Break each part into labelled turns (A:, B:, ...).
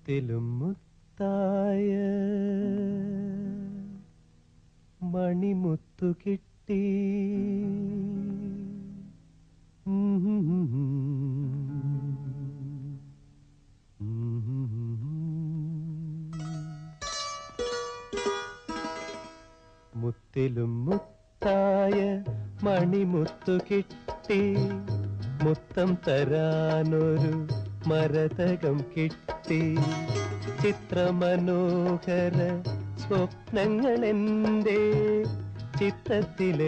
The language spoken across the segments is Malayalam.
A: മുത്തിലും മുത്തായ മണിമുത്തു കിട്ടി. മുത്തിലും മുത്തായ മണിമുത്തു കിട്ടി, മുത്തം തരാനൊരു മരതകം കിട്ടി. ചിത്രമനോഹര സ്വപ്നങ്ങളെന്റെ ചിത്തത്തിലെഴുതുവാൻ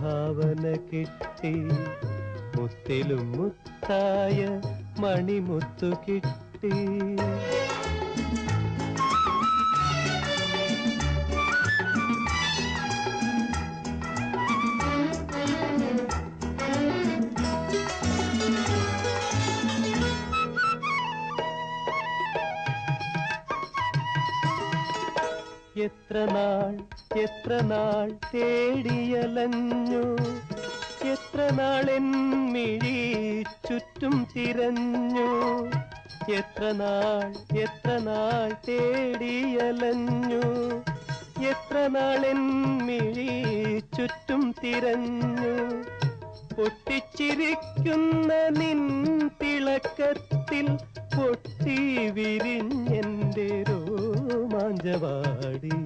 A: ഭാവന കിട്ടി. മുത്തിലും മുത്തായ മണിമുത്തു കിട്ടി. എത്ര നാൾ തേടിയലഞ്ഞു, എത്ര നാളെൻ മിഴി ചുറ്റും തിരഞ്ഞു. എത്ര നാൾ തേടിയലഞ്ഞു, എത്ര നാളെൻ മിഴി ചുറ്റും തിരഞ്ഞു. പൊട്ടിച്ചിരിക്കുന്ന നിൻ തിളക്കത്തിൽ പൊട്ടി വിരിഞ്ഞെന്റെ രോമാഞ്ചവാടി.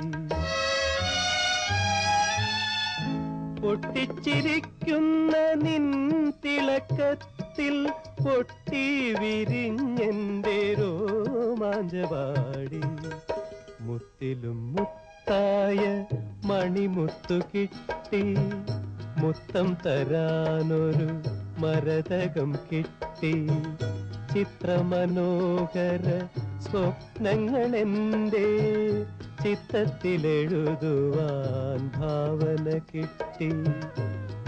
A: പൊട്ടിച്ചിരിക്കുന്ന നിൻ തിളക്കത്തിൽ പൊട്ടി വിരിഞ്ഞെന്റെ രോമാഞ്ചവാടി. മുത്തിലും മുത്തായ മണിമുത്തു കിട്ടി, മുത്തം തരാനൊരു മരതകം കിട്ടി. ചിത്രമനോഹര സ്വപ്നങ്ങളെന്റെ ചിത്തത്തിലെഴുതുവാൻ ഭാവന കിട്ടി.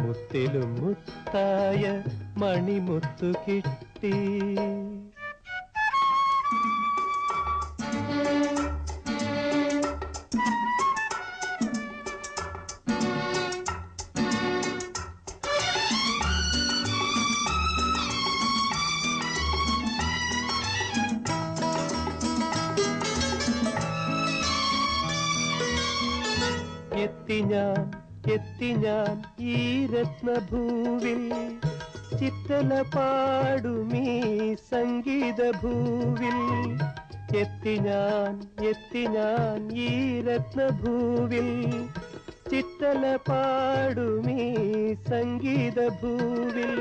A: മുത്തിലും മുത്തായ മണിമുത്തു കിട്ടി. എത്തി ഞാൻ ഈ രത്നഭൂവിൽ, ചിത്തല പാടുമീ സംഗീതഭൂവിൽ. എത്തി ഞാൻ ഈ രത്നഭൂവിൽ, ചിത്തല പാടുമീ സംഗീതഭൂവിൽ.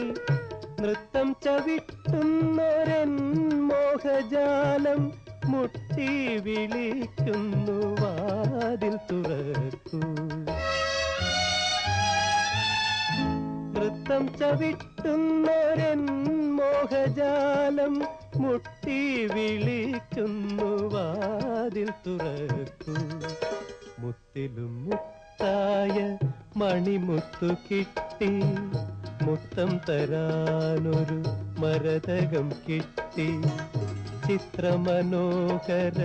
A: നൃത്തം ചവിട്ടുന്നൊരൻ മോഹജാലം മുട്ടി വിളിക്കുന്നു, വാതിൽ തുറക്കൂ. നൃത്തം ചവിട്ടുന്നൊരൻ മോഹജാലം മുട്ടി വിളിക്കുന്നു, വാതിൽ തുറക്കൂ. മുത്തിലും മുത്തായ മണിമുത്തു കിട്ടി, മുത്തം തരാനൊരു മരതകം കിട്ടി. ചിത്രമനോഹര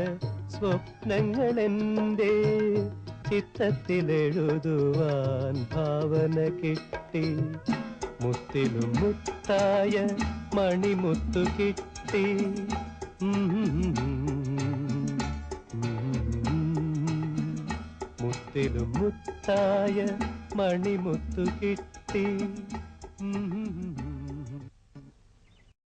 A: സ്വപ്നങ്ങളെന്റെ ചിത്തത്തിലെഴുതുവാൻ ഭാവന കിട്ടി. മുത്തിലും മുത്തായ മണിമുത്തു കിട്ടി. മുത്തിലും മുത്തായ മണിമുത്തു കിട്ടി.